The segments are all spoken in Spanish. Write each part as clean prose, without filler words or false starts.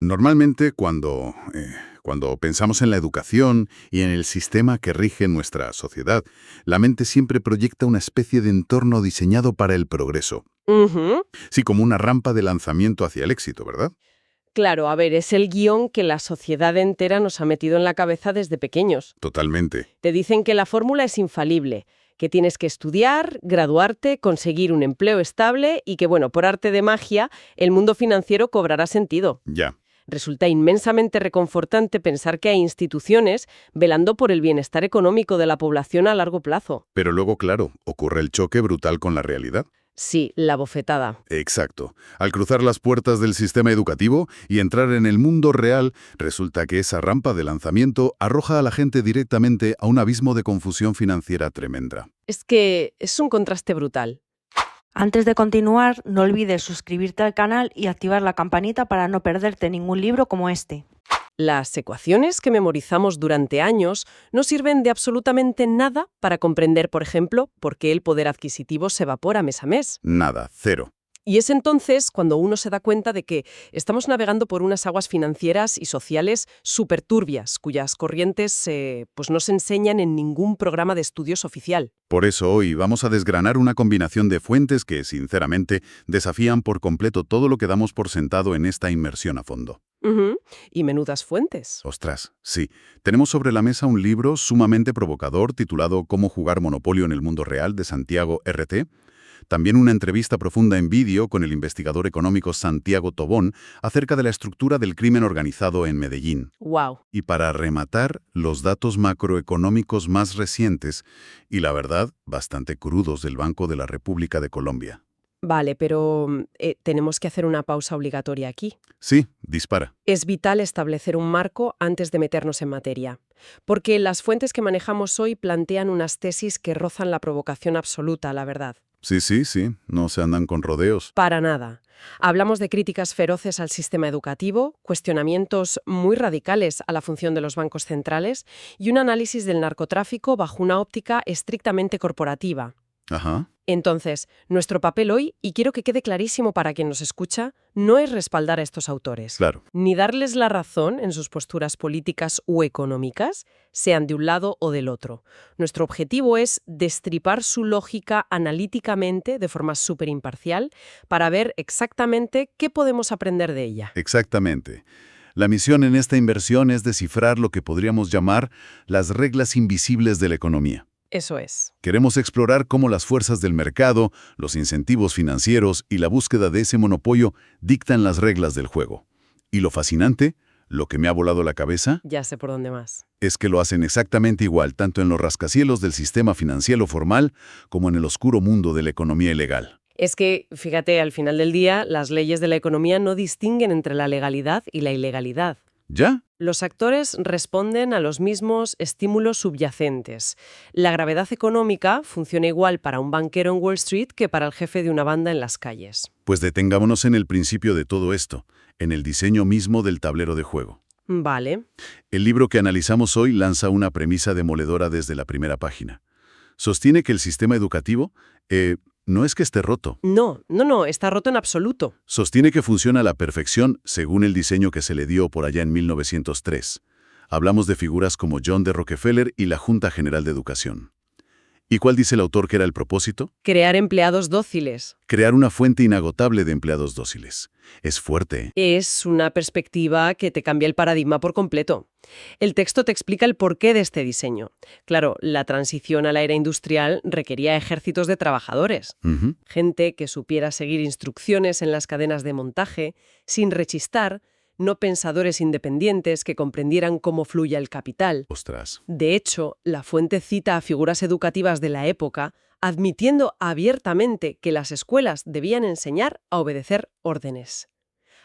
Normalmente cuando pensamos en la educación y en el sistema que rige nuestra sociedad, la mente siempre proyecta una especie de entorno diseñado para el progreso. Ujú. Sí, como una rampa de lanzamiento hacia el éxito, ¿verdad? Claro, a ver, es el guión que la sociedad entera nos ha metido en la cabeza desde pequeños. Totalmente. Te dicen que la fórmula es infalible, que tienes que estudiar, graduarte, conseguir un empleo estable y que, bueno, por arte de magia, el mundo financiero cobrará sentido. Ya. Resulta inmensamente reconfortante pensar que hay instituciones velando por el bienestar económico de la población a largo plazo. Pero luego, claro, ocurre el choque brutal con la realidad. Sí, la bofetada. Exacto. Al cruzar las puertas del sistema educativo y entrar en el mundo real, resulta que esa rampa de lanzamiento arroja a la gente directamente a un abismo de confusión financiera tremenda. Es que es un contraste brutal. Antes de continuar, no olvides suscribirte al canal y activar la campanita para no perderte ningún libro como este. Las ecuaciones que memorizamos durante años no sirven de absolutamente nada para comprender, por ejemplo, por qué el poder adquisitivo se evapora mes a mes. Nada, cero. Y es entonces cuando uno se da cuenta de que estamos navegando por unas aguas financieras y sociales súper turbias, cuyas corrientes pues no se enseñan en ningún programa de estudios oficial. Por eso hoy vamos a desgranar una combinación de fuentes que, sinceramente, desafían por completo todo lo que damos por sentado en esta inmersión a fondo. Ujú. Y menudas fuentes. Ostras, sí. Tenemos sobre la mesa un libro sumamente provocador titulado Cómo jugar Monopolio en el mundo real de Santiago R.T., también una entrevista profunda en vídeo con el investigador económico Santiago Tobón acerca de la estructura del crimen organizado en Medellín. ¡Wow! Y para rematar, los datos macroeconómicos más recientes y, la verdad, bastante crudos del Banco de la República de Colombia. Vale, pero tenemos que hacer una pausa obligatoria aquí. Sí, dispara. Es vital establecer un marco antes de meternos en materia, porque las fuentes que manejamos hoy plantean unas tesis que rozan la provocación absoluta, la verdad. Sí, no se andan con rodeos. Para nada. Hablamos de críticas feroces al sistema educativo, cuestionamientos muy radicales a la función de los bancos centrales y un análisis del narcotráfico bajo una óptica estrictamente corporativa. Ajá. Entonces, nuestro papel hoy, y quiero que quede clarísimo para quien nos escucha, no es respaldar a estos autores, Claro. ni darles la razón en sus posturas políticas u económicas, sean de un lado o del otro. Nuestro objetivo es destripar su lógica analíticamente, de forma súper imparcial, para ver exactamente qué podemos aprender de ella. Exactamente. La misión en esta inversión es descifrar lo que podríamos llamar las reglas invisibles de la economía. Eso es. Queremos explorar cómo las fuerzas del mercado, los incentivos financieros y la búsqueda de ese monopolio dictan las reglas del juego. Y lo fascinante, lo que me ha volado la cabeza, Ya sé por dónde más. es que lo hacen exactamente igual, tanto en los rascacielos del sistema financiero formal como en el oscuro mundo de la economía ilegal. Es que, fíjate, al final del día, las leyes de la economía no distinguen entre la legalidad y la ilegalidad. ¿Ya? Los actores responden a los mismos estímulos subyacentes. La gravedad económica funciona igual para un banquero en Wall Street que para el jefe de una banda en las calles. Pues detengámonos en el principio de todo esto, en el diseño mismo del tablero de juego. Vale. El libro que analizamos hoy lanza una premisa demoledora desde la primera página. Sostiene que el sistema educativo, no es que esté roto. No, está roto en absoluto. Sostiene que funciona a la perfección según el diseño que se le dio por allá en 1903. Hablamos de figuras como John D. Rockefeller y la Junta General de Educación. ¿Y cuál dice el autor que era el propósito? Crear empleados dóciles. Crear una fuente inagotable de empleados dóciles. Es fuerte. Es una perspectiva que te cambia el paradigma por completo. El texto te explica el porqué de este diseño. Claro, la transición a la era industrial requería ejércitos de trabajadores. Ujú. Gente que supiera seguir instrucciones en las cadenas de montaje, sin rechistar, no pensadores independientes que comprendieran cómo fluye el capital. Ostras. De hecho, la fuente cita a figuras educativas de la época, admitiendo abiertamente que las escuelas debían enseñar a obedecer órdenes.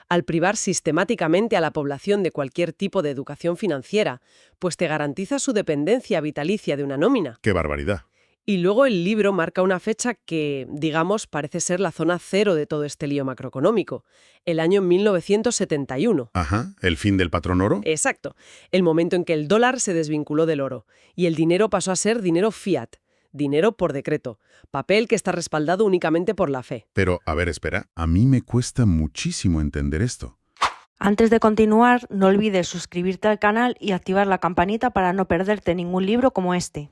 Al privar sistemáticamente a la población de cualquier tipo de educación financiera, pues te garantiza su dependencia vitalicia de una nómina. ¡Qué barbaridad! Y luego el libro marca una fecha que, digamos, parece ser la zona cero de todo este lío macroeconómico, el año 1971. Ajá. ¿El fin del patrón oro? Exacto, el momento en que el dólar se desvinculó del oro y el dinero pasó a ser dinero fiat, dinero por decreto, papel que está respaldado únicamente por la fe. Pero, a ver, espera. A mí me cuesta muchísimo entender esto. Antes de continuar, no olvides suscribirte al canal y activar la campanita para no perderte ningún libro como este.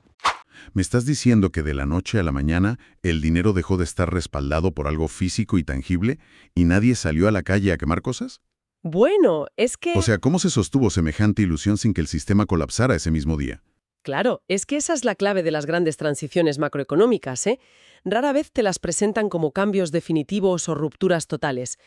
¿Me estás diciendo que de la noche a la mañana el dinero dejó de estar respaldado por algo físico y tangible y nadie salió a la calle a quemar cosas? Bueno, es que... O sea, ¿cómo se sostuvo semejante ilusión sin que el sistema colapsara ese mismo día? Claro, es que esa es la clave de las grandes transiciones macroeconómicas, ¿eh? Rara vez te las presentan como cambios definitivos o rupturas totales.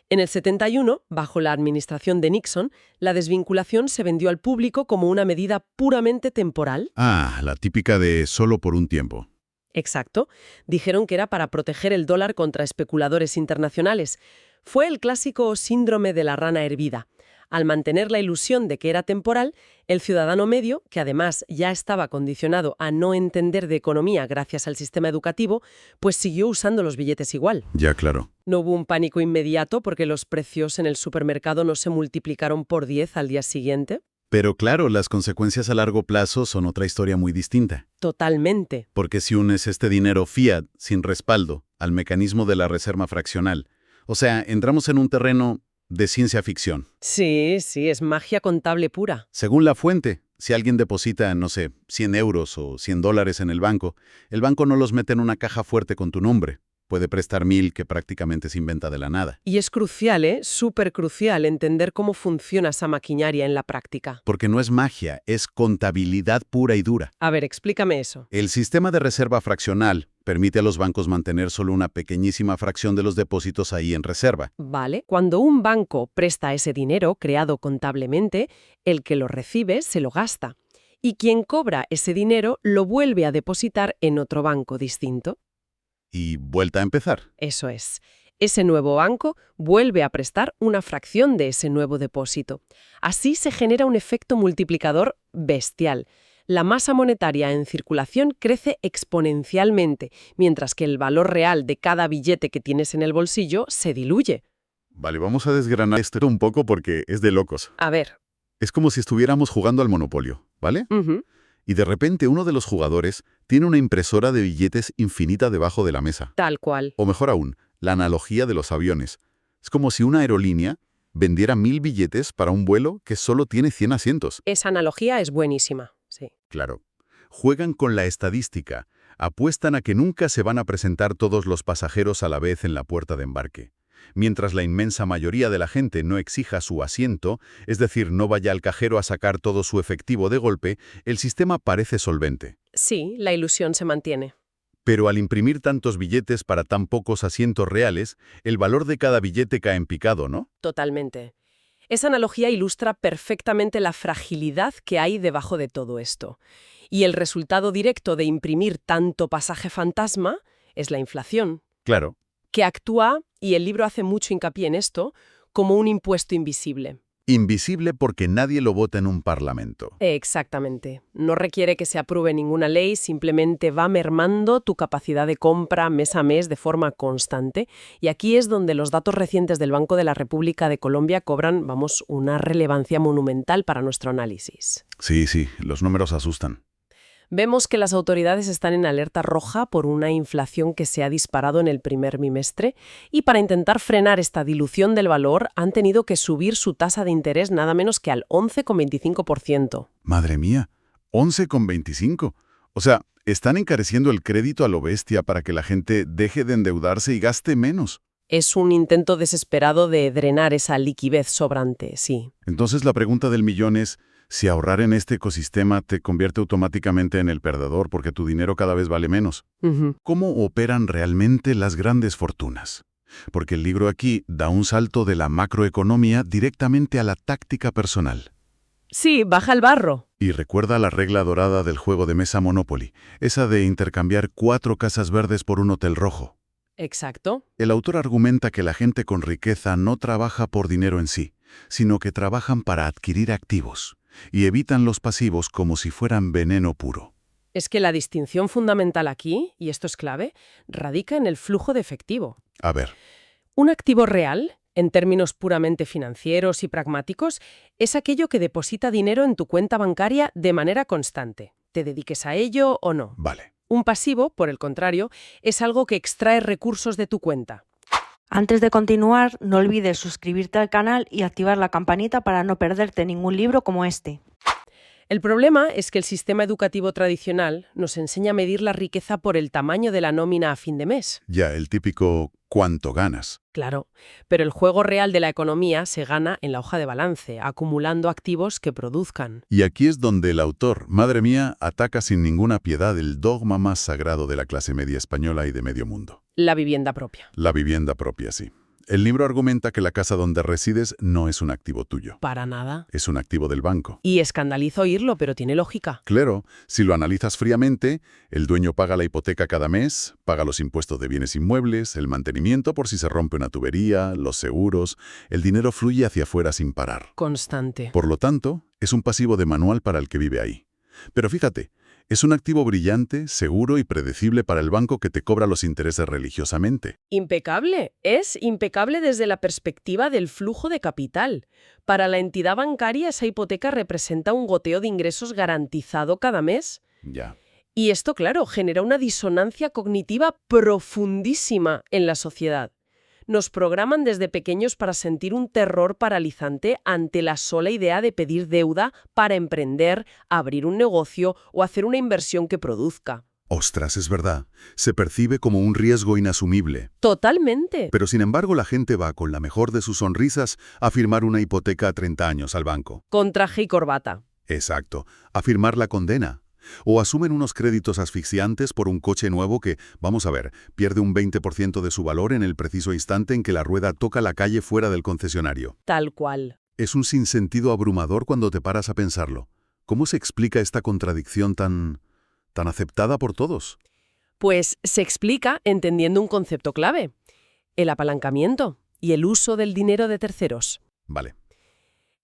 En el 71, bajo la administración de Nixon, la desvinculación se vendió al público como una medida puramente temporal. Ah, la típica de solo por un tiempo. Exacto. Dijeron que era para proteger el dólar contra especuladores internacionales. Fue el clásico síndrome de la rana hervida. Al mantener la ilusión de que era temporal, el ciudadano medio, que además ya estaba condicionado a no entender de economía gracias al sistema educativo, pues siguió usando los billetes igual. Ya, claro. No hubo un pánico inmediato porque los precios en el supermercado no se multiplicaron por 10 al día siguiente. Pero claro, las consecuencias a largo plazo son otra historia muy distinta. Totalmente. Porque si unes este dinero fiat, sin respaldo, al mecanismo de la reserva fraccional, o sea, entramos en un terreno de ciencia ficción. Sí, es magia contable pura. Según la fuente, si alguien deposita, no sé, 100 euros o $100 en el banco no los mete en una caja fuerte con tu nombre. Puede prestar 1000 que prácticamente se inventa de la nada. Y es crucial, súper crucial entender cómo funciona esa maquinaria en la práctica. Porque no es magia, es contabilidad pura y dura. A ver, explícame eso. El sistema de reserva fraccional permite a los bancos mantener solo una pequeñísima fracción de los depósitos ahí en reserva. Vale, cuando un banco presta ese dinero creado contablemente, el que lo recibe se lo gasta. Y quien cobra ese dinero lo vuelve a depositar en otro banco distinto. Y vuelta a empezar. Eso es. Ese nuevo banco vuelve a prestar una fracción de ese nuevo depósito. Así se genera un efecto multiplicador bestial. La masa monetaria en circulación crece exponencialmente, mientras que el valor real de cada billete que tienes en el bolsillo se diluye. Vale, vamos a desgranar esto un poco porque es de locos. A ver. Es como si estuviéramos jugando al Monopolio, ¿vale? Ujú. Y de repente uno de los jugadores tiene una impresora de billetes infinita debajo de la mesa. Tal cual. O mejor aún, la analogía de los aviones. Es como si una aerolínea vendiera 1000 billetes para un vuelo que solo tiene 100 asientos. Esa analogía es buenísima, sí. Claro. Juegan con la estadística. Apuestan a que nunca se van a presentar todos los pasajeros a la vez en la puerta de embarque. Mientras la inmensa mayoría de la gente no exija su asiento, es decir, no vaya al cajero a sacar todo su efectivo de golpe, el sistema parece solvente. Sí, la ilusión se mantiene. Pero al imprimir tantos billetes para tan pocos asientos reales, el valor de cada billete cae en picado, ¿no? Totalmente. Esa analogía ilustra perfectamente la fragilidad que hay debajo de todo esto. Y el resultado directo de imprimir tanto pasaje fantasma es la inflación, Claro. que actúa, y el libro hace mucho hincapié en esto, como un impuesto invisible. Invisible porque nadie lo vota en un parlamento. Exactamente. No requiere que se apruebe ninguna ley, simplemente va mermando tu capacidad de compra mes a mes de forma constante. Y aquí es donde los datos recientes del Banco de la República de Colombia cobran, una relevancia monumental para nuestro análisis. Sí, los números asustan. Vemos que las autoridades están en alerta roja por una inflación que se ha disparado en el primer bimestre y para intentar frenar esta dilución del valor han tenido que subir su tasa de interés nada menos que al 11,25%. Madre mía, 11,25. O sea, están encareciendo el crédito a lo bestia para que la gente deje de endeudarse y gaste menos. Es un intento desesperado de drenar esa liquidez sobrante, sí. Entonces la pregunta del millón es, si ahorrar en este ecosistema te convierte automáticamente en el perdedor porque tu dinero cada vez vale menos. Ujú. ¿Cómo operan realmente las grandes fortunas? Porque el libro aquí da un salto de la macroeconomía directamente a la táctica personal. Sí, baja el barro. Y recuerda la regla dorada del juego de mesa Monopoly, esa de intercambiar 4 casas verdes por un hotel rojo. Exacto. El autor argumenta que la gente con riqueza no trabaja por dinero en sí, sino que trabajan para adquirir activos, y evitan los pasivos como si fueran veneno puro. Es que la distinción fundamental aquí, y esto es clave, radica en el flujo de efectivo. A ver, Un activo real, en términos puramente financieros y pragmáticos, es aquello que deposita dinero en tu cuenta bancaria de manera constante, te dediques a ello o no. vale. Un pasivo, por el contrario, es algo que extrae recursos de tu cuenta. Antes de continuar, no olvides suscribirte al canal y activar la campanita para no perderte ningún libro como este. El problema es que el sistema educativo tradicional nos enseña a medir la riqueza por el tamaño de la nómina a fin de mes. Ya, el típico ¿cuánto ganas? Claro, pero el juego real de la economía se gana en la hoja de balance, acumulando activos que produzcan. Y aquí es donde el autor, madre mía, ataca sin ninguna piedad el dogma más sagrado de la clase media española y de medio mundo. La vivienda propia. La vivienda propia, sí. El libro argumenta que la casa donde resides no es un activo tuyo. Para nada. Es un activo del banco. Y escandaliza oírlo, pero tiene lógica. Claro, si lo analizas fríamente, el dueño paga la hipoteca cada mes, paga los impuestos de bienes inmuebles, el mantenimiento por si se rompe una tubería, los seguros, el dinero fluye hacia afuera sin parar. Constante. Por lo tanto, es un pasivo de manual para el que vive ahí. Pero fíjate, es un activo brillante, seguro y predecible para el banco que te cobra los intereses religiosamente. Impecable. Es impecable desde la perspectiva del flujo de capital. Para la entidad bancaria, esa hipoteca representa un goteo de ingresos garantizado cada mes. Ya. Y esto, claro, genera una disonancia cognitiva profundísima en la sociedad. Nos programan desde pequeños para sentir un terror paralizante ante la sola idea de pedir deuda para emprender, abrir un negocio o hacer una inversión que produzca. Ostras, es verdad. Se percibe como un riesgo inasumible. Totalmente. Pero sin embargo la gente va con la mejor de sus sonrisas a firmar una hipoteca a 30 años al banco. Con traje y corbata. Exacto, a firmar la condena. O asumen unos créditos asfixiantes por un coche nuevo que, vamos a ver, pierde un 20% de su valor en el preciso instante en que la rueda toca la calle fuera del concesionario. Tal cual. Es un sinsentido abrumador cuando te paras a pensarlo. ¿Cómo se explica esta contradicción tan aceptada por todos? Pues se explica entendiendo un concepto clave: el apalancamiento y el uso del dinero de terceros. Vale.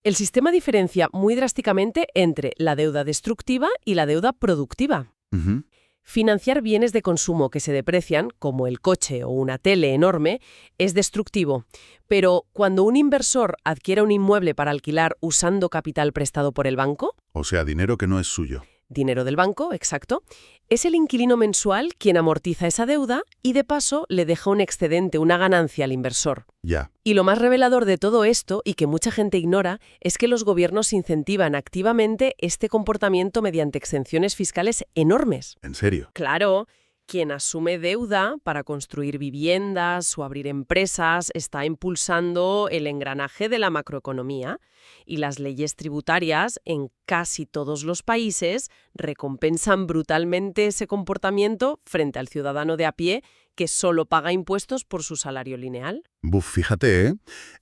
El sistema diferencia muy drásticamente entre la deuda destructiva y la deuda productiva. Ujú. Financiar bienes de consumo que se deprecian, como el coche o una tele enorme, es destructivo. Pero cuando un inversor adquiere un inmueble para alquilar usando capital prestado por el banco, O sea, dinero que no es suyo. dinero del banco, exacto, es el inquilino mensual quien amortiza esa deuda y de paso le deja un excedente, una ganancia al inversor. Ya. Y lo más revelador de todo esto, y que mucha gente ignora, es que los gobiernos incentivan activamente este comportamiento mediante exenciones fiscales enormes. ¿En serio? Claro, quien asume deuda para construir viviendas o abrir empresas está impulsando el engranaje de la macroeconomía, y las leyes tributarias en casi todos los países recompensan brutalmente ese comportamiento frente al ciudadano de a pie que solo paga impuestos por su salario lineal. Buf, fíjate, ¿eh?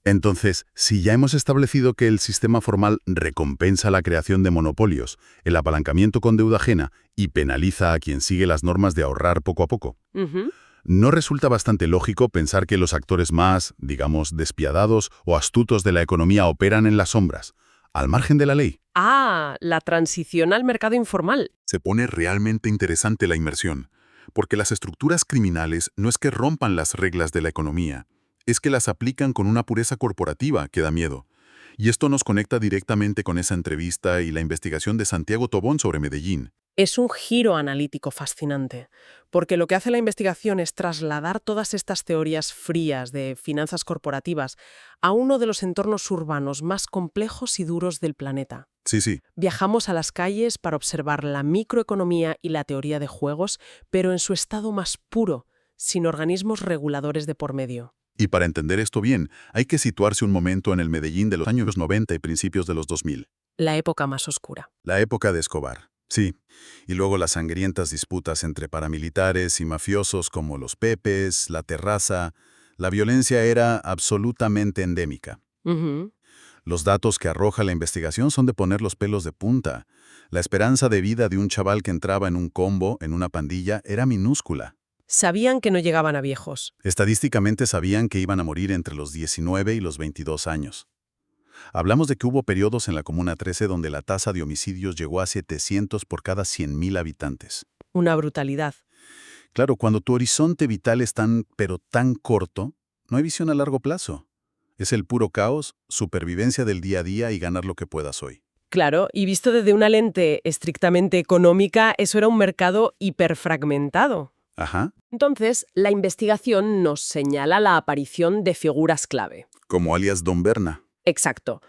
Entonces, si ya hemos establecido que el sistema formal recompensa la creación de monopolios, el apalancamiento con deuda ajena y penaliza a quien sigue las normas de ahorrar poco a poco, Ujú. ¿no resulta bastante lógico pensar que los actores más, digamos, despiadados o astutos de la economía operan en las sombras, al margen de la ley? Ah, la transición al mercado informal. Se pone realmente interesante la inmersión, porque las estructuras criminales no es que rompan las reglas de la economía, es que las aplican con una pureza corporativa que da miedo. Y esto nos conecta directamente con esa entrevista y la investigación de Santiago Tobón sobre Medellín. Es un giro analítico fascinante, porque lo que hace la investigación es trasladar todas estas teorías frías de finanzas corporativas a uno de los entornos urbanos más complejos y duros del planeta. Sí, Viajamos a las calles para observar la microeconomía y la teoría de juegos, pero en su estado más puro, sin organismos reguladores de por medio. y para entender esto bien, hay que situarse un momento en el Medellín de los años 90 y principios de los 2000. La época más oscura. La época de Escobar. Sí, y luego las sangrientas disputas entre paramilitares y mafiosos como los Pepes, la Terraza. La violencia era absolutamente endémica. Ujú. Los datos que arroja la investigación son de poner los pelos de punta. La esperanza de vida de un chaval que entraba en un combo, en una pandilla, era minúscula. Sabían que no llegaban a viejos. Estadísticamente sabían que iban a morir entre los 19 y los 22 años. Hablamos de que hubo periodos en la Comuna 13 donde la tasa de homicidios llegó a 700 por cada 100.000 habitantes. Una brutalidad. Claro, cuando tu horizonte vital es pero tan corto, no hay visión a largo plazo. Es el puro caos, supervivencia del día a día y ganar lo que puedas hoy. Claro, y visto desde una lente estrictamente económica, eso era un mercado hiperfragmentado. Ajá. Entonces, la investigación nos señala la aparición de figuras clave. Como alias Don Berna. Exacto.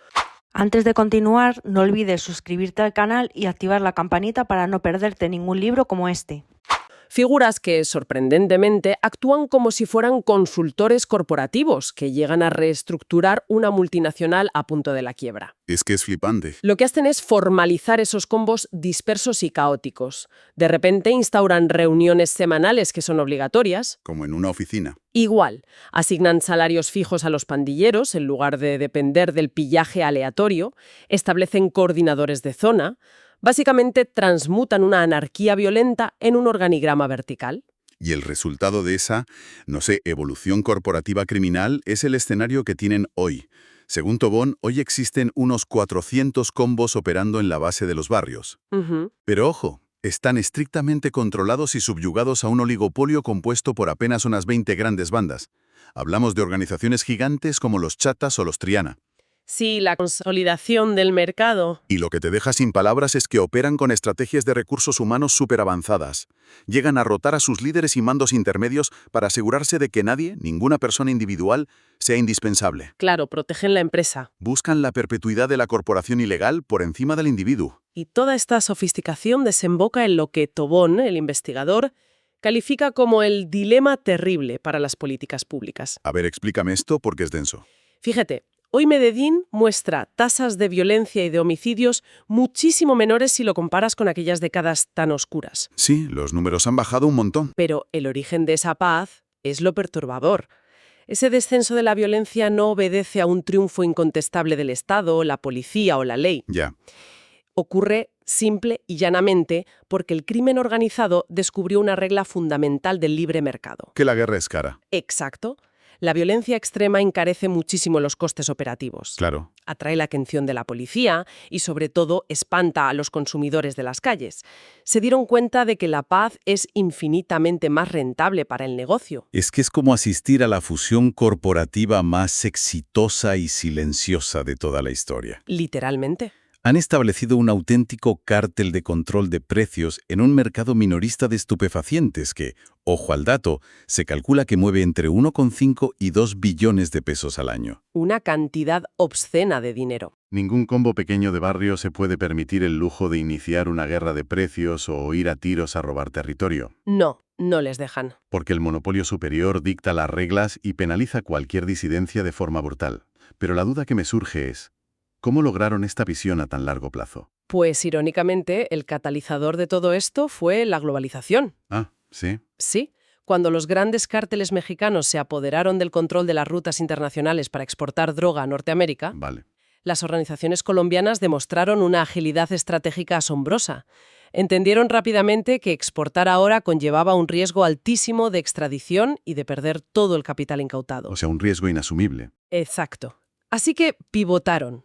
Antes de continuar, no olvides suscribirte al canal y activar la campanita para no perderte ningún libro como este. Figuras que, sorprendentemente, actúan como si fueran consultores corporativos que llegan a reestructurar una multinacional a punto de la quiebra. Es que es flipante. Lo que hacen es formalizar esos combos dispersos y caóticos. De repente instauran reuniones semanales que son obligatorias. Como en una oficina. Igual, asignan salarios fijos a los pandilleros en lugar de depender del pillaje aleatorio, establecen coordinadores de zona. Básicamente transmutan una anarquía violenta en un organigrama vertical. Y el resultado de esa, evolución corporativa criminal es el escenario que tienen hoy. Según Tobón, hoy existen unos 400 combos operando en la base de los barrios. Pero ojo, están estrictamente controlados y subyugados a un oligopolio compuesto por apenas unas 20 grandes bandas. Hablamos de organizaciones gigantes como los Chatas o los Triana. Sí, la consolidación del mercado. Y lo que te deja sin palabras es que operan con estrategias de recursos humanos súper avanzadas. Llegan a rotar a sus líderes y mandos intermedios para asegurarse de que nadie, ninguna persona individual, sea indispensable. Claro, protegen la empresa. Buscan la perpetuidad de la corporación ilegal por encima del individuo. Y toda esta sofisticación desemboca en lo que Tobón, el investigador, califica como el dilema terrible para las políticas públicas. A ver, explícame esto porque es denso. Fíjate. Hoy Medellín muestra tasas de violencia y de homicidios muchísimo menores si lo comparas con aquellas décadas tan oscuras. Sí, los números han bajado un montón. Pero el origen de esa paz es lo perturbador. Ese descenso de la violencia no obedece a un triunfo incontestable del Estado, la policía o la ley. Ya. Ocurre simple y llanamente porque el crimen organizado descubrió una regla fundamental del libre mercado. Que la guerra es cara. Exacto. La violencia extrema encarece muchísimo los costes operativos. Claro. Atrae la atención de la policía y, sobre todo, espanta a los consumidores de las calles. Se dieron cuenta de que la paz es infinitamente más rentable para el negocio. Es que es como asistir a la fusión corporativa más exitosa y silenciosa de toda la historia. Literalmente. Han establecido un auténtico cártel de control de precios en un mercado minorista de estupefacientes que, ojo al dato, se calcula que mueve entre 1,5 y 2 billones de pesos al año. Una cantidad obscena de dinero. Ningún combo pequeño de barrio se puede permitir el lujo de iniciar una guerra de precios o ir a tiros a robar territorio. No les dejan. Porque el monopolio superior dicta las reglas y penaliza cualquier disidencia de forma brutal. Pero la duda que me surge es, ¿cómo lograron esta visión a tan largo plazo? Pues, irónicamente, el catalizador de todo esto fue la globalización. Ah, ¿sí? Sí. Cuando los grandes cárteles mexicanos se apoderaron del control de las rutas internacionales para exportar droga a Norteamérica, Vale. las organizaciones colombianas demostraron una agilidad estratégica asombrosa. Entendieron rápidamente que exportar ahora conllevaba un riesgo altísimo de extradición y de perder todo el capital incautado. O sea, un riesgo inasumible. Exacto. Así que pivotaron.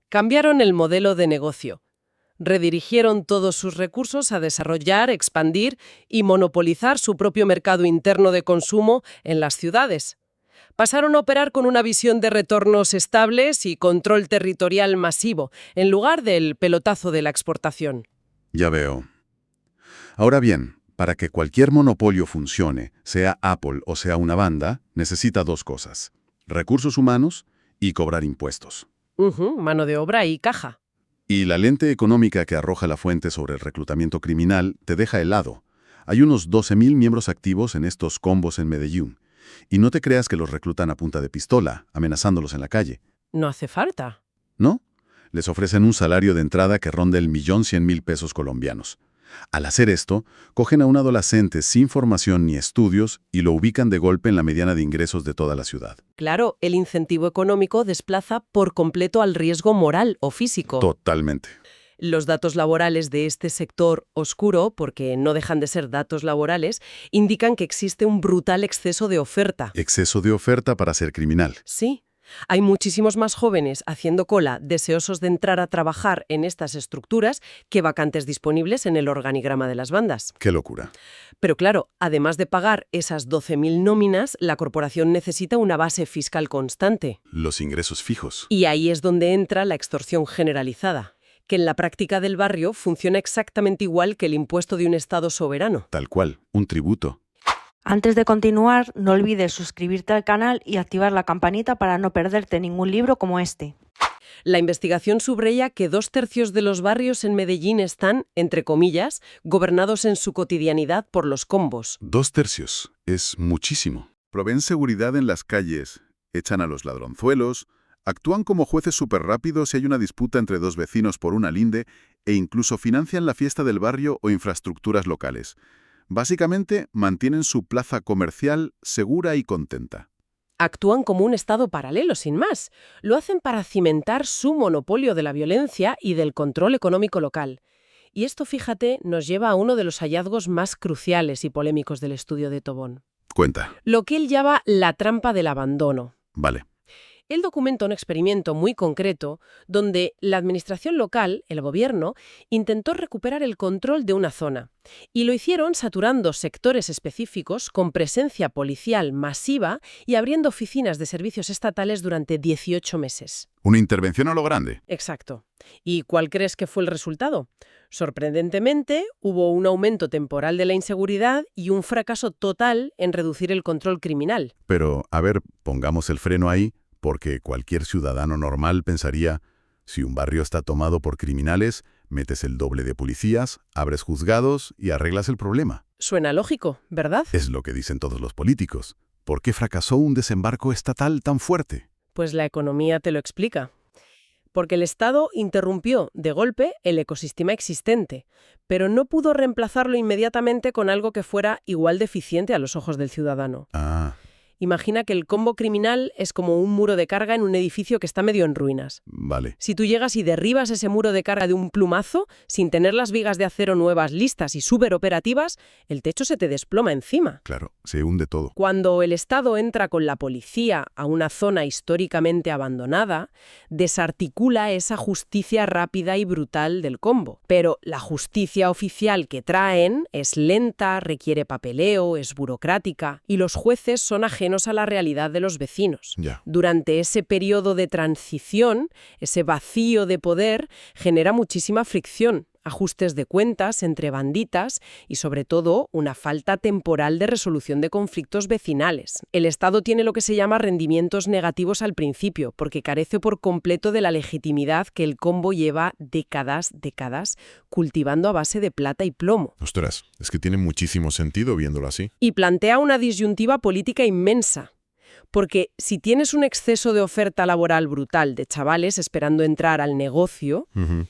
Cambiaron el modelo de negocio. Redirigieron todos sus recursos a desarrollar, expandir y monopolizar su propio mercado interno de consumo en las ciudades. Pasaron a operar con una visión de retornos estables y control territorial masivo, en lugar del pelotazo de la exportación. Ya veo. Ahora bien, para que cualquier monopolio funcione, sea Apple o sea una banda, necesita dos cosas: recursos humanos y cobrar impuestos. Mano de obra y caja. Y la lente económica que arroja la fuente sobre el reclutamiento criminal te deja helado. Hay unos 12.000 miembros activos en estos combos en Medellín. Y no te creas que los reclutan a punta de pistola, amenazándolos en la calle. No hace falta. ¿No? Les ofrecen un salario de entrada que ronda el 1.100.000 pesos colombianos. Al hacer esto, cogen a un adolescente sin formación ni estudios y lo ubican de golpe en la mediana de ingresos de toda la ciudad. Claro, el incentivo económico desplaza por completo al riesgo moral o físico. Totalmente. Los datos laborales de este sector oscuro, porque no dejan de ser datos laborales, indican que existe un brutal exceso de oferta. Exceso de oferta para ser criminal. Sí. Hay muchísimos más jóvenes haciendo cola, deseosos de entrar a trabajar en estas estructuras, que vacantes disponibles en el organigrama de las bandas. ¡Qué locura! Pero claro, además de pagar esas 12.000 nóminas, la corporación necesita una base fiscal constante. Los ingresos fijos. Y ahí es donde entra la extorsión generalizada, que en la práctica del barrio funciona exactamente igual que el impuesto de un Estado soberano. Tal cual, un tributo. Antes de continuar, no olvides suscribirte al canal y activar la campanita para no perderte ningún libro como este. La investigación subraya que 2/3 de los barrios en Medellín están, entre comillas, gobernados en su cotidianidad por los combos. 2/3. Es muchísimo. Proveen seguridad en las calles, echan a los ladronzuelos, actúan como jueces superrápidos si hay una disputa entre dos vecinos por una linde e incluso financian la fiesta del barrio o infraestructuras locales. Básicamente, mantienen su plaza comercial segura y contenta. Actúan como un estado paralelo, sin más. Lo hacen para cimentar su monopolio de la violencia y del control económico local. Y esto, fíjate, nos lleva a uno de los hallazgos más cruciales y polémicos del estudio de Tobón. Cuenta. Lo que él llama la trampa del abandono. Vale. Él documenta un experimento muy concreto donde la administración local, el gobierno, intentó recuperar el control de una zona. Y lo hicieron saturando sectores específicos con presencia policial masiva y abriendo oficinas de servicios estatales durante 18 meses. Una intervención a lo grande. Exacto. ¿Y cuál crees que fue el resultado? Sorprendentemente, hubo un aumento temporal de la inseguridad y un fracaso total en reducir el control criminal. Pero, a ver, pongamos el freno ahí, porque cualquier ciudadano normal pensaría, si un barrio está tomado por criminales, metes el doble de policías, abres juzgados y arreglas el problema. Suena lógico, ¿verdad? Es lo que dicen todos los políticos. ¿Por qué fracasó un desembarco estatal tan fuerte? Pues la economía te lo explica. Porque el Estado interrumpió, de golpe, el ecosistema existente, pero no pudo reemplazarlo inmediatamente con algo que fuera igual de eficiente a los ojos del ciudadano. Ah, Imagina que el combo criminal es como un muro de carga en un edificio que está medio en ruinas. vale. Si tú llegas y derribas ese muro de carga de un plumazo, sin tener las vigas de acero nuevas listas y súper operativas, el techo se te desploma encima. Claro, se hunde todo. Cuando el Estado entra con la policía a una zona históricamente abandonada, desarticula esa justicia rápida y brutal del combo. Pero la justicia oficial que traen es lenta, requiere papeleo, es burocrática, y los jueces son ajenos a la realidad de los vecinos. Ya. Durante ese periodo de transición, ese vacío de poder genera muchísima fricción, ajustes de cuentas entre banditas y, sobre todo, una falta temporal de resolución de conflictos vecinales. El Estado tiene lo que se llama rendimientos negativos al principio, porque carece por completo de la legitimidad que el combo lleva décadas cultivando a base de plata y plomo. Ostras, es que tiene muchísimo sentido viéndolo así. Y plantea una disyuntiva política inmensa. Porque si tienes un exceso de oferta laboral brutal de chavales esperando entrar al negocio,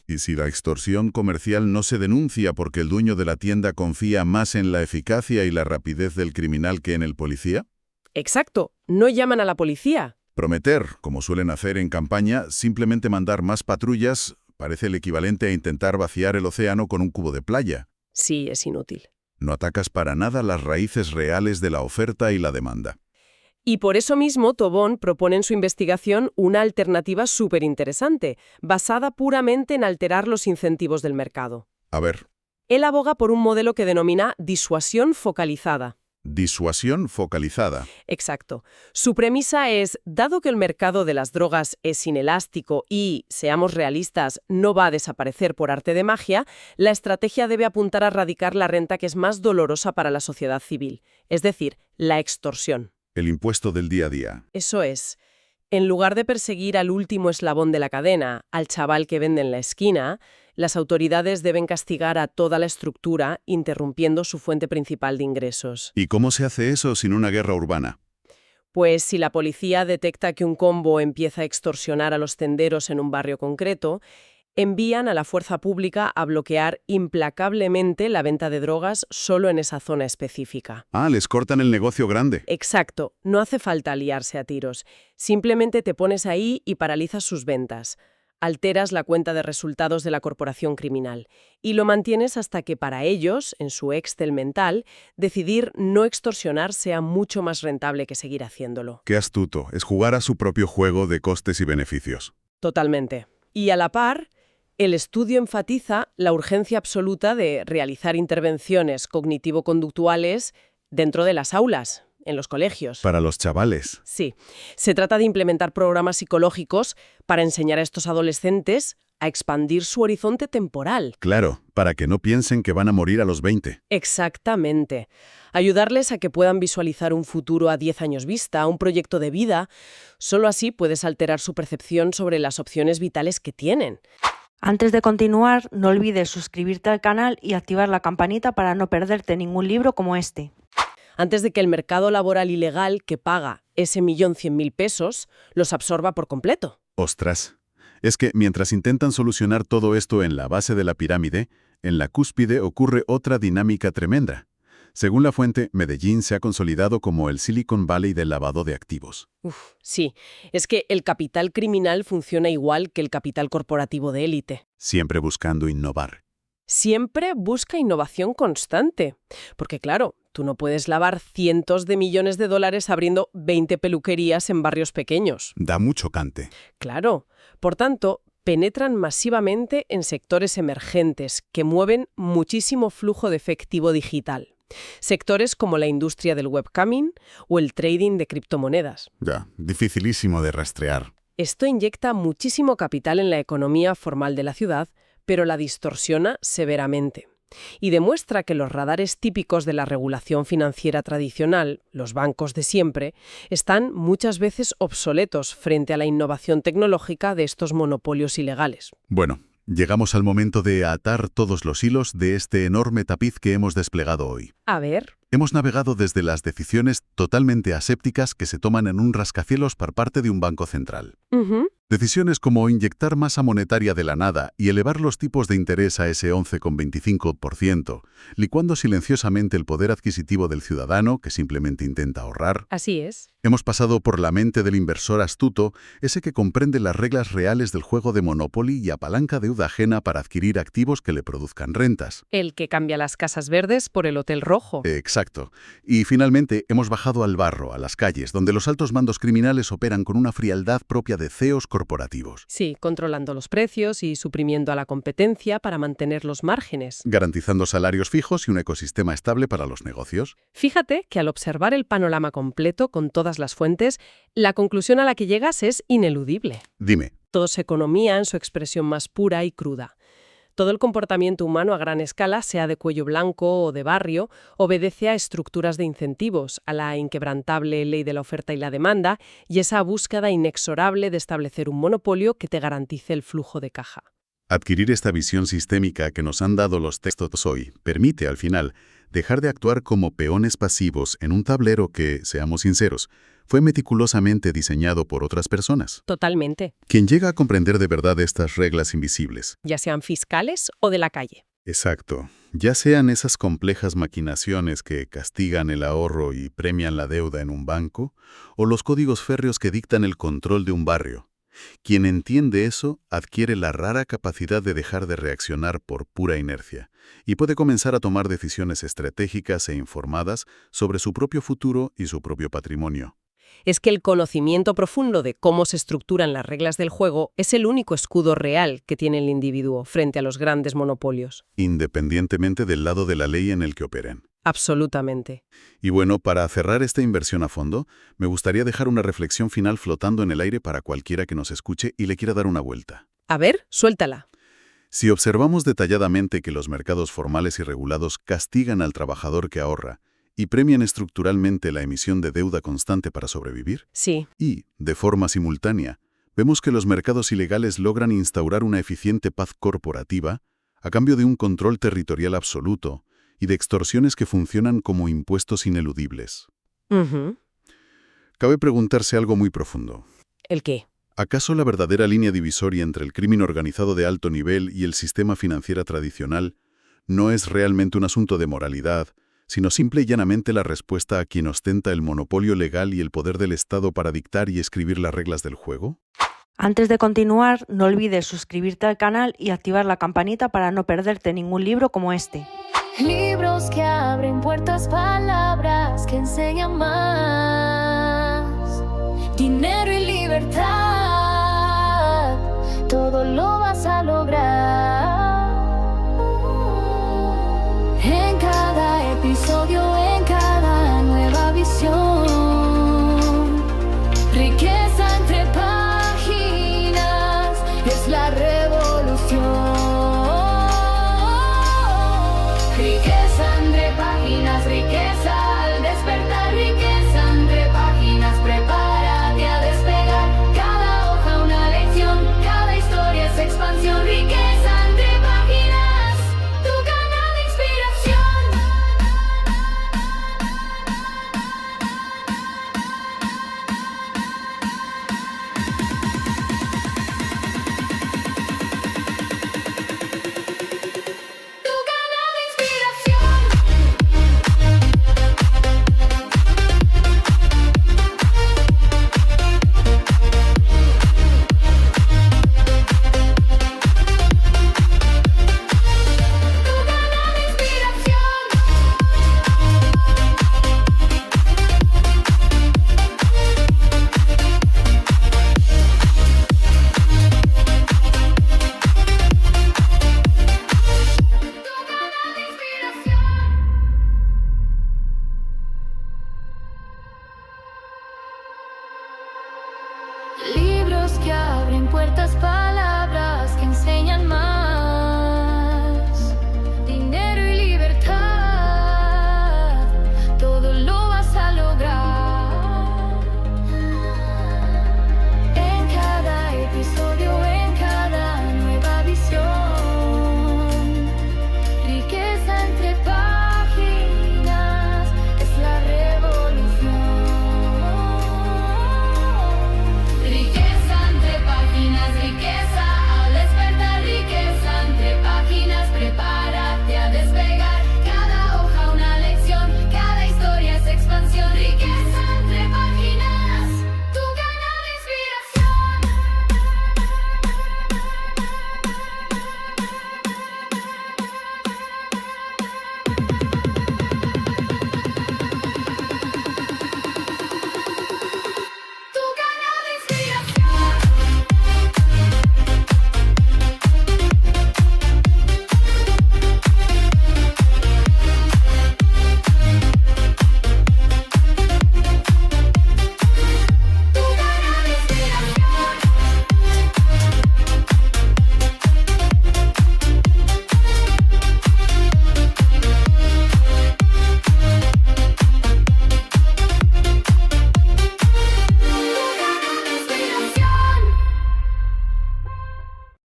Y si la extorsión comercial no se denuncia porque el dueño de la tienda confía más en la eficacia y la rapidez del criminal que en el policía, exacto, no llaman a la policía. prometer, como suelen hacer en campaña, simplemente mandar más patrullas parece el equivalente a intentar vaciar el océano con un cubo de playa. Sí, es inútil. No atacas para nada las raíces reales de la oferta y la demanda. Y por eso mismo Tobón propone en su investigación una alternativa súper interesante, basada puramente en alterar los incentivos del mercado. A ver, Él aboga por un modelo que denomina disuasión focalizada. disuasión focalizada. Exacto. Su premisa es, dado que el mercado de las drogas es inelástico y, seamos realistas, no va a desaparecer por arte de magia, la estrategia debe apuntar a erradicar la renta que es más dolorosa para la sociedad civil, es decir, la extorsión. El impuesto del día a día. Eso es. En lugar de perseguir al último eslabón de la cadena, al chaval que vende en la esquina, las autoridades deben castigar a toda la estructura, interrumpiendo su fuente principal de ingresos. ¿Y cómo se hace eso sin una guerra urbana? Pues si la policía detecta que un combo empieza a extorsionar a los tenderos en un barrio concreto, envían a la fuerza pública a bloquear implacablemente la venta de drogas solo en esa zona específica. Ah, les cortan el negocio grande. Exacto, no hace falta liarse a tiros. Simplemente te pones ahí y paralizas sus ventas. Alteras la cuenta de resultados de la corporación criminal y lo mantienes hasta que para ellos, en su Excel mental, decidir no extorsionar sea mucho más rentable que seguir haciéndolo. Qué astuto, es jugar a su propio juego de costes y beneficios. Totalmente. Y a la par, el estudio enfatiza la urgencia absoluta de realizar intervenciones cognitivo-conductuales dentro de las aulas, en los colegios. Para los chavales. Sí, se trata de implementar programas psicológicos para enseñar a estos adolescentes a expandir su horizonte temporal. Claro, para que no piensen que van a morir a los 20. Exactamente. Ayudarles a que puedan visualizar un futuro a 10 años vista, un proyecto de vida. Solo así puedes alterar su percepción sobre las opciones vitales que tienen. Antes de continuar, no olvides suscribirte al canal y activar la campanita para no perderte ningún libro como este. Antes de que el mercado laboral ilegal que paga ese 1.100.000 pesos los absorba por completo. Ostras. Es que mientras intentan solucionar todo esto en la base de la pirámide, en la cúspide ocurre otra dinámica tremenda. Según la fuente, Medellín se ha consolidado como el Silicon Valley del lavado de activos. Sí, es que el capital criminal funciona igual que el capital corporativo de élite. Siempre buscando innovar. Siempre busca innovación constante. Porque claro, tú no puedes lavar cientos de millones de dólares abriendo 20 peluquerías en barrios pequeños. Da mucho cante. Claro. Por tanto, penetran masivamente en sectores emergentes que mueven muchísimo flujo de efectivo digital. Sectores como la industria del webcamming o el trading de criptomonedas. Ya, dificilísimo de rastrear. Esto inyecta muchísimo capital en la economía formal de la ciudad, pero la distorsiona severamente. Y demuestra que los radares típicos de la regulación financiera tradicional, los bancos de siempre, están muchas veces obsoletos frente a la innovación tecnológica de estos monopolios ilegales. Bueno, llegamos al momento de atar todos los hilos de este enorme tapiz que hemos desplegado hoy. A ver. Hemos navegado desde las decisiones totalmente asépticas que se toman en un rascacielos por parte de un banco central. Decisiones como inyectar masa monetaria de la nada y elevar los tipos de interés a ese 11,25%, licuando silenciosamente el poder adquisitivo del ciudadano que simplemente intenta ahorrar. Así es. Hemos pasado por la mente del inversor astuto, ese que comprende las reglas reales del juego de Monopoly y apalanca deuda ajena para adquirir activos que le produzcan rentas. El que cambia las casas verdes por el hotel rojo. Exacto. Y finalmente hemos bajado al barro, a las calles, donde los altos mandos criminales operan con una frialdad propia de CEOs corporativos. Sí, controlando los precios y suprimiendo a la competencia para mantener los márgenes. Garantizando salarios fijos y un ecosistema estable para los negocios. Fíjate que al observar el panorama completo con todas las fuentes, la conclusión a la que llegas es ineludible. Dime. Todo es economía en su expresión más pura y cruda. Todo el comportamiento humano a gran escala, sea de cuello blanco o de barrio, obedece a estructuras de incentivos, a la inquebrantable ley de la oferta y la demanda y esa búsqueda inexorable de establecer un monopolio que te garantice el flujo de caja. Adquirir esta visión sistémica que nos han dado los textos hoy permite, al final, dejar de actuar como peones pasivos en un tablero que, seamos sinceros, fue meticulosamente diseñado por otras personas. Totalmente. Quien llega a comprender de verdad estas reglas invisibles. Ya sean fiscales o de la calle. Exacto. Ya sean esas complejas maquinaciones que castigan el ahorro y premian la deuda en un banco, o los códigos férreos que dictan el control de un barrio. Quien entiende eso adquiere la rara capacidad de dejar de reaccionar por pura inercia y puede comenzar a tomar decisiones estratégicas e informadas sobre su propio futuro y su propio patrimonio. Es que el conocimiento profundo de cómo se estructuran las reglas del juego es el único escudo real que tiene el individuo frente a los grandes monopolios. Independientemente del lado de la ley en el que operen. Absolutamente. Y bueno, para cerrar esta inversión a fondo, me gustaría dejar una reflexión final flotando en el aire para cualquiera que nos escuche y le quiera dar una vuelta. A ver, suéltala. Si observamos detalladamente que los mercados formales y regulados castigan al trabajador que ahorra y premian estructuralmente la emisión de deuda constante para sobrevivir, Sí. y, de forma simultánea, vemos que los mercados ilegales logran instaurar una eficiente paz corporativa a cambio de un control territorial absoluto y de extorsiones que funcionan como impuestos ineludibles. Cabe preguntarse algo muy profundo. ¿El qué? ¿Acaso la verdadera línea divisoria entre el crimen organizado de alto nivel y el sistema financiero tradicional no es realmente un asunto de moralidad, sino simple y llanamente la respuesta a quien ostenta el monopolio legal y el poder del Estado para dictar y escribir las reglas del juego? Antes de continuar, no olvides suscribirte al canal y activar la campanita para no perderte ningún libro como este. Libros que abren puertas, palabras que enseñan más. Dinero y libertad, todo lo vas a lograr.